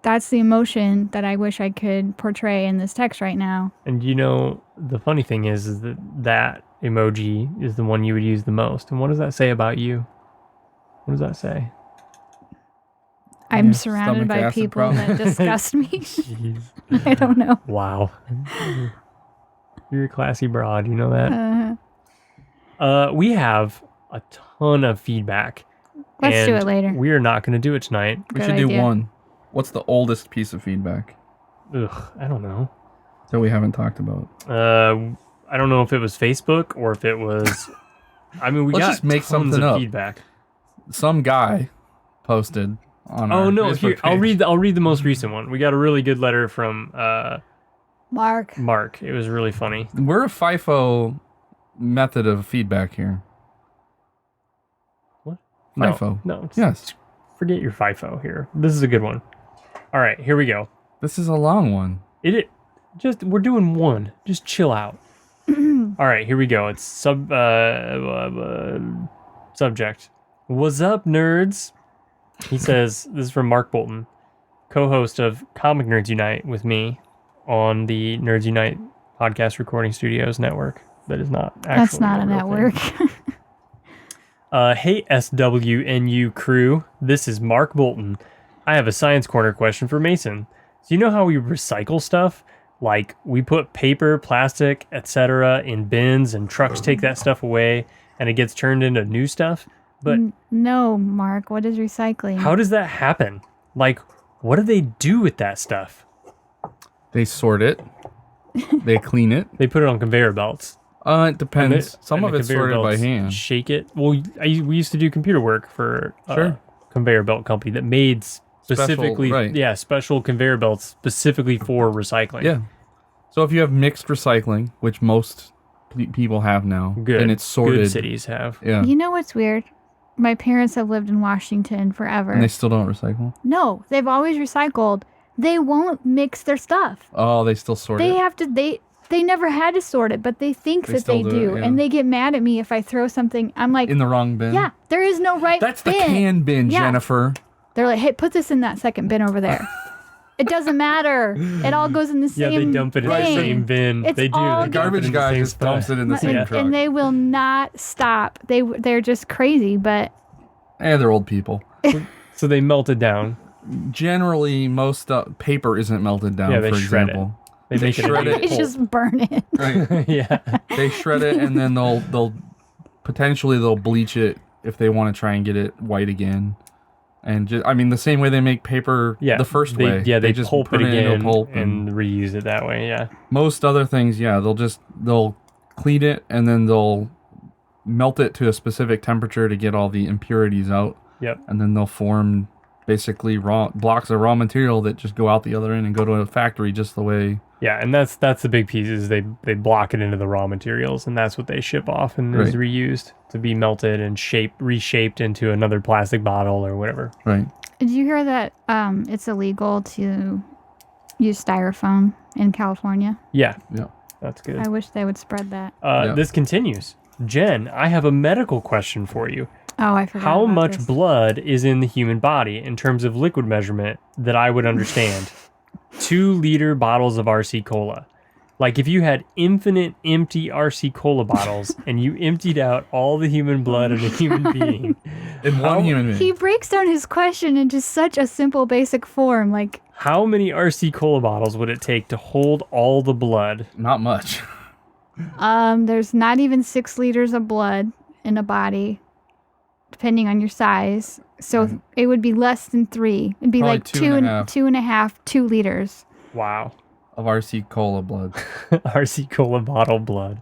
that's the emotion that I wish I could portray in this text right now. And you know, the funny thing is that emoji is the one you would use the most. And what does that say about you? What does that say? I'm Yeah, surrounded stomach by acid people problem. that disgust me. Jeez. I don't know. Wow. You're a classy broad, you know that? We have a ton of feedback. Let's do and it later. We are not going to do it tonight. We Good should do idea. one. What's the oldest piece of feedback Ugh, I don't know. that we haven't talked about? I don't know if it was Facebook or if it was. I mean, we Let's got just make tons something of up. feedback. Some guy posted on our Oh no! Facebook Here, I'll page. read the most recent one. We got a really good letter from Mark. Mark. It was really funny. We're a FIFO method of feedback here. What? FIFO. No. No. Yes. Forget your FIFO here. This is a good one. All right, here we go. This is a long one. We're doing one. Just chill out. All right, here we go. It's subject. What's up, nerds? He says, this is from Mark Bolton, co-host of Comic Nerds Unite with me on the Nerds Unite podcast recording studios network. That is not actually That's not a real network. thing. Hey, SWNU crew. This is Mark Bolton. I have a science corner question for Mason. So you know how we recycle stuff? Like we put paper, plastic, etc. in bins and trucks take that stuff away and it gets turned into new stuff? But No, Mark. What is recycling? how does that happen? Like, what do they do with that stuff? They sort it. They clean it. They put it on conveyor belts. It depends. Some And of the it's conveyor sorted by belts hand. Shake it. Well, we used to do computer work for Sure. conveyor belt company that made specifically, right. special conveyor belts specifically for recycling. Yeah. So if you have mixed recycling, which most people have now, Good. and it's sorted. Good cities have. Yeah. You know what's weird? My parents have lived in Washington forever. And they still don't recycle. No, they've always recycled. They won't mix their stuff. Oh, they still sort They it. have to. They never had to sort it, but they think They that still they do do, it, yeah. and they get mad at me if I throw something. I'm like, In the wrong bin. yeah, there is no right That's the bin. can bin, Yeah. Jennifer. They're like, hey, put this in that second bin over there. It doesn't matter. It all goes in the Yeah, same. they dump it in the thing. same bin. It's They do. all They The dump it garbage in the guy same just dumps spot. it in the same Yeah. truck. And they will not stop. They're just crazy, but They're old people. So they melted down. Generally, most paper isn't melted down. Yeah, they for shred example. They make shred it. They just burn it. Right. Yeah. They shred it and then they'll potentially they'll bleach it if they want to try and get it white again. And just, I mean, the same way they make paper the first way. Yeah, they just pulp put it again into a pulp and reuse it that way. Yeah. Most other things, they'll clean it and then they'll melt it to a specific temperature to get all the impurities out. Yep. And then they'll form basically blocks of raw material that just go out the other end and go to a factory just the way. Yeah, and that's the big piece is they block it into the raw materials, and that's what they ship off and is reused to be melted and reshaped into another plastic bottle or whatever. Right. Did you hear that it's illegal to use styrofoam in California? Yeah. Yeah. That's good. I wish they would spread that. This continues. Jen, I have a medical question for you. Oh, I forgot. How about much this. blood is in the human body in terms of liquid measurement that I would understand? 2-liter bottles of RC Cola. Like if you had infinite empty RC Cola bottles and you emptied out all the human blood of a human being. In one human being. He breaks down his question into such a simple, basic form. Like, how many RC Cola bottles would it take to hold all the blood? Not much. there's not even 6 liters of blood in a body, depending on your size. So it would be less than 3. It'd be Probably like 2 liters. Wow. Of RC Cola blood. RC Cola bottle blood.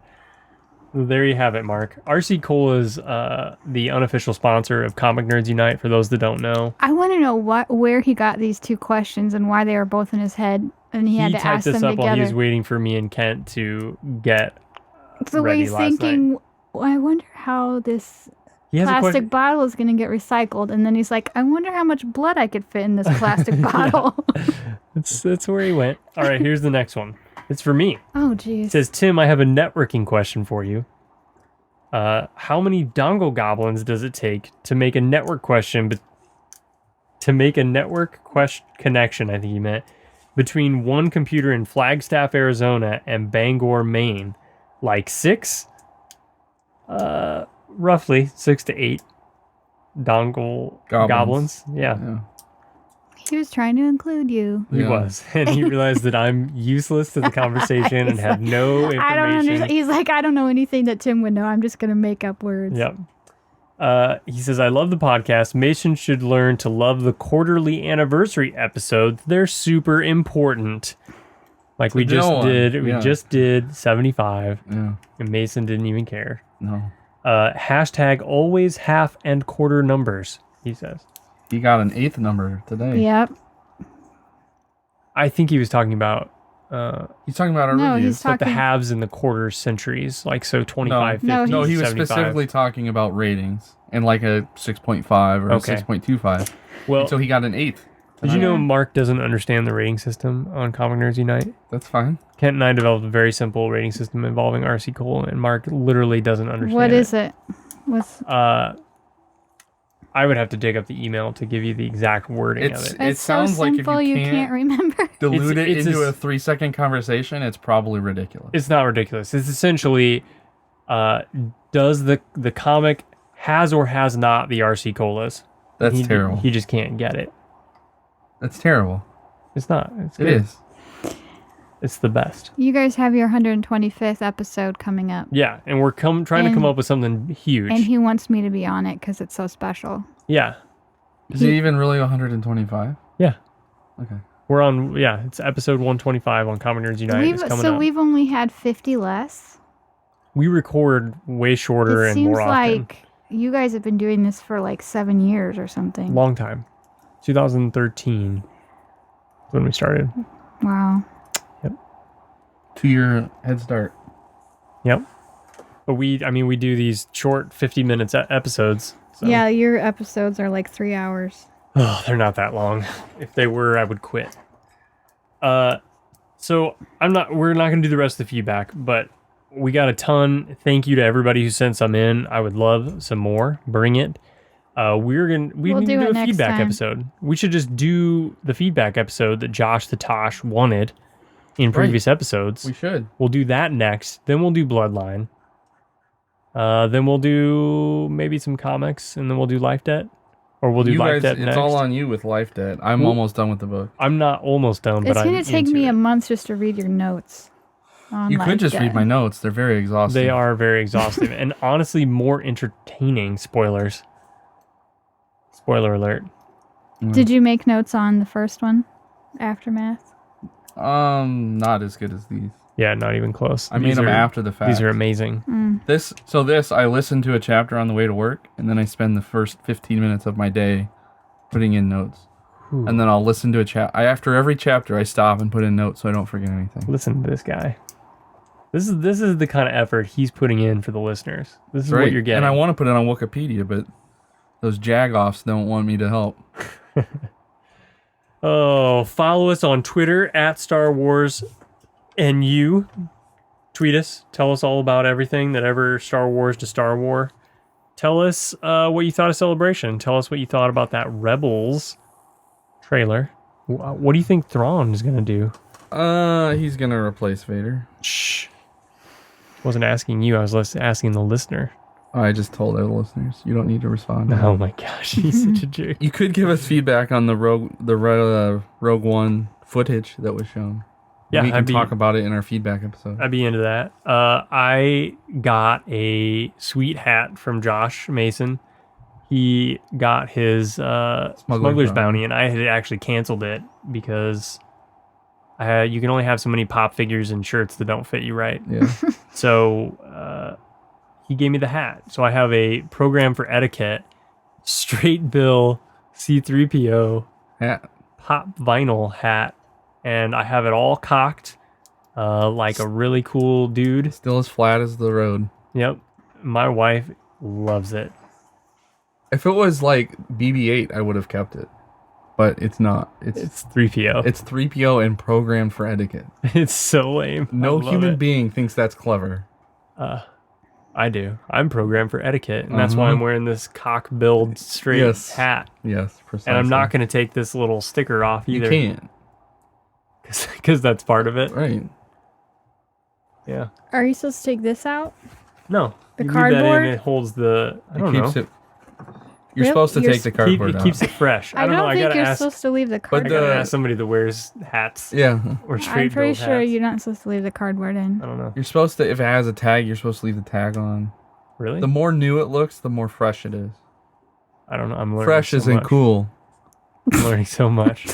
Well, there you have it, Mark. RC Cola is the unofficial sponsor of Comic Nerds Unite, for those that don't know. I want to know where he got these 2 questions and why they were both in his head, and he had to typed ask this them up while he together. was waiting for me and Kent to get So ready he's last thinking, night. well, I wonder how this He has a plastic question. bottle is going to get recycled. And then he's like, I wonder how much blood I could fit in this plastic bottle. That's where he went. All right, here's the next one. It's for me. Oh, It jeez. says, Tim, I have a networking question for you. How many dongle goblins does it take to make a network question, connection, I think he meant, between one computer in Flagstaff, Arizona and Bangor, Maine? Like 6? Roughly 6 to 8 dongle goblins. Yeah. He was trying to include you. He Yeah. was. And he realized that I'm useless to the conversation and have no information. I don't understand. He's like, I don't know anything that Tim would know. I'm just going to make up words. Yep. He says, I love the podcast. Mason should learn to love the quarterly anniversary episodes. They're super important. Like we just did. We just did 75. Yeah. And Mason didn't even care. No. Hashtag always half and quarter numbers, he says. He got an 8th number today. Yep. I think he was talking about He's talking about our No, reviews. he's like the talking- halves and the quarter centuries. Like so 25, No, 50, No, he was 75. specifically talking about ratings and like a 6.5 or Okay. a 6.25. Well, So he got an 8th. did you know Yeah. Mark doesn't understand the rating system on Comic Nerds Unite? That's fine. Kent and I developed a very simple rating system involving RC Cola, and Mark literally doesn't understand What is it? What's I would have to dig up the email to give you the exact wording It's of it. it It's sounds so like if simple you you can't remember. dilute it it's into a- a 3-second conversation, it's probably ridiculous. It's not ridiculous. It's essentially, does the comic has or has not the RC Colas? That's He- terrible. He just can't get it. That's terrible. It's not. It's It good. is. It's the best. You guys have your 125th episode coming up. Yeah, and we're trying to come And- up with something huge. And he wants me to be on it because it's so special. Yeah, Is it even really 125? yeah. Okay. We're on. Yeah, it's episode 125 on Comic Nerds Unite. It's coming up. We've only had 50 less. We record way shorter It and seems more often. like you guys have been doing this for like 7 years or something. Long time. 2013 when we started. Wow. 2-year head start. Yep. But we do these short 50 minutes episodes. So. Yeah, your episodes are like 3 hours. Oh, they're not that long. If they were, I would quit. So we're not going to do the rest of the feedback, but we got a ton. Thank you to everybody who sent some in. I would love some more. Bring it. We We'll need do to do it a next feedback time. episode. We should just do the feedback episode that Josh the Tosh wanted in previous episodes. We should. We'll do that next. Then we'll do Bloodline. Then we'll do maybe some comics, and then we'll do Life Debt. Or we'll do You Life guys, Debt it's next. all on you with Life Debt. I'm Well, almost done with the book. I'm not almost done, but It's I'm going to take into me it. a month just to read your notes. You could just read my notes. They're very exhaustive. They are very exhaustive and honestly more entertaining. Spoilers. Spoiler alert. Did you make notes on the first one? Aftermath? Not as good as these. Yeah, not even close. I made them after the fact. These are amazing. This I listen to a chapter on the way to work, and then I spend the first 15 minutes of my day putting in notes. Ooh. And then I'll listen to after every chapter I stop and put in notes so I don't forget anything. Listen to this guy. This is the kind of effort he's putting in for the listeners. This is what you're getting. And I want to put it on Wikipedia, but those jagoffs don't want me to help. Oh, follow us on Twitter at starwars, and you tweet us. Tell us all about everything that ever Star Wars to Star War. Tell us what you thought of Celebration. Tell us what you thought about that Rebels trailer. What do you think Thrawn is gonna do? He's gonna replace Vader. Shh. Wasn't asking you. I was asking the listener. I just told our listeners. You don't need to respond. Oh my gosh, he's such a jerk. You could give us feedback on the Rogue One footage that was shown. Yeah, we can talk about it in our feedback episode. I'd be into that. I got a sweet hat from Josh Mason. He got his Smuggler's Bounty, and I had actually canceled it because you can only have so many pop figures and shirts that don't fit you right. Yeah. So he gave me the hat. So I have a Program for Etiquette, straight bill C-3PO Hat. pop vinyl hat, and I have it all cocked like a really cool dude. Still as flat as the road. Yep. My wife loves it. If it was like BB-8, I would have kept it. But it's not. It's 3PO. It's 3PO and programmed for etiquette. It's so lame. No human being thinks that's clever. I do. I'm programmed for etiquette, and that's why I'm wearing this cock-billed straight hat. Yes, precisely. And I'm not going to take this little sticker off either. You can't. Because that's part of it. Right. Yeah. Are you supposed to take this out? No. The you cardboard? leave that in, it holds the... I don't know. You're supposed to take the cardboard It out. keeps it fresh. I don't know. I think gotta you're ask. supposed to leave the I cardboard. gotta ask somebody that wears hats. Yeah. Or straight I'm pretty billed sure hats. you're not supposed to leave the cardboard in. I don't know. You're supposed to, if it has a tag, you're supposed to leave the tag on. Really? The more new it looks, the more fresh it is. I don't know. I'm learning. Fresh so isn't much. cool. I'm learning so much.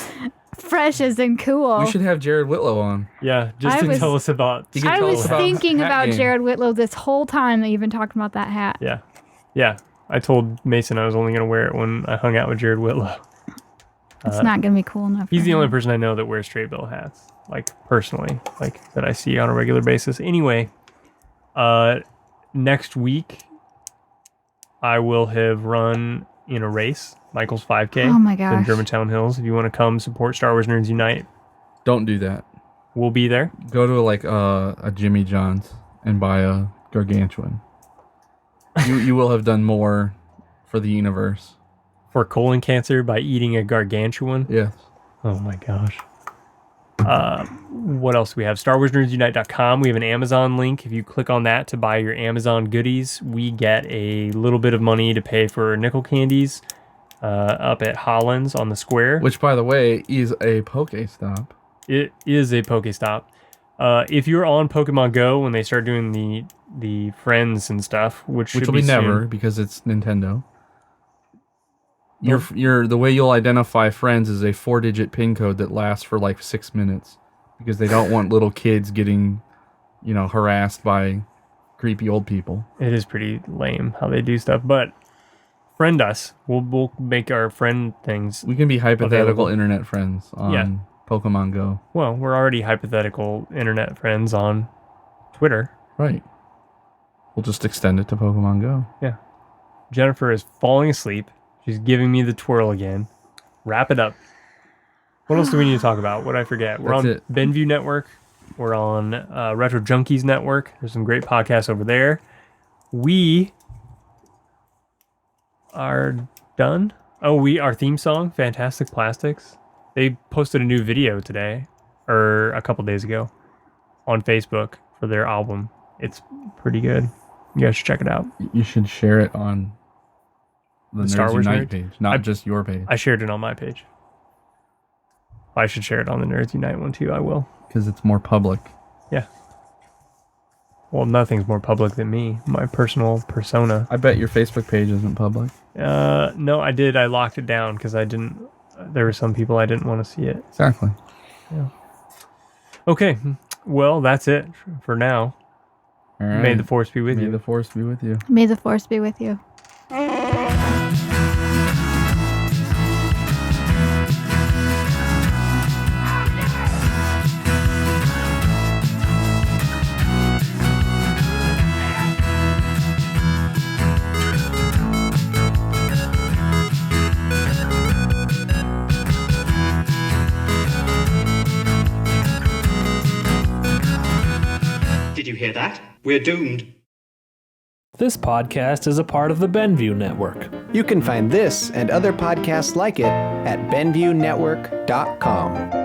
Fresh isn't cool. We should have Jared Whitlow on. Yeah, just to tell us about. He can I tell was us about thinking hat about game. Jared Whitlow this whole time that you've been talking about that hat. Yeah, yeah. I told Mason I was only gonna wear it when I hung out with Jared Whitlow. It's not gonna be cool enough. He's for the him. only person I know that wears straight bill hats, like personally, like that I see on a regular basis. Anyway, next week I will have run in a race, Michael's 5K. Oh my in gosh. Germantown Hills. If you want to come support Star Wars Nerds Unite, Don't do that. we'll be there. Go to like a Jimmy John's and buy a gargantuan. You will have done more for the universe. For colon cancer by eating a gargantuan. Yes. Oh my gosh. What else do we have? StarWarsNerdsUnite.com. We have an Amazon link. If you click on that to buy your Amazon goodies, we get a little bit of money to pay for nickel candies up at Hollins on the square. Which, by the way, is a Pokestop. It is a Pokestop. If you're on Pokemon Go when they start doing the friends and stuff, which Which should will be soon. never because it's Nintendo. The way you'll identify friends is a 4-digit PIN code that lasts for like 6 minutes because they don't want little kids getting, harassed by creepy old people. It is pretty lame how they do stuff, but friend us. We'll make our friend things. We can be hypothetical Available. internet friends on Pokemon Go. Well, we're already hypothetical internet friends on Twitter. Right. We'll just extend it to Pokemon Go. Yeah. Jennifer is falling asleep. She's giving me the twirl again. Wrap it up. What else do we need to talk about? What did I forget? We're That's on it. Benview Network. We're on Retro Junkies Network. There's some great podcasts over there. We are done. Oh, our theme song, Fantastic Plastics. They posted a new video today, or a couple days ago, on Facebook for their album. It's pretty good. You guys should check it out. You should share it on The Nerds Star Wars Unite Nerds? page, not I- just your page. I shared it on my page. I should share it on the Nerds Unite one too. I will. Because it's more public. Yeah. Well, nothing's more public than me, my personal persona. I bet your Facebook page isn't public. No, I did. I locked it down because I didn't. There were some people I didn't want to see it. Exactly. Okay, well, that's it for now. All right. May the Force be with May you. the Force be with you. May the Force be with you. Did you hear that? We're doomed. This podcast is a part of the Benview Network. You can find this and other podcasts like it at BenviewNetwork.com.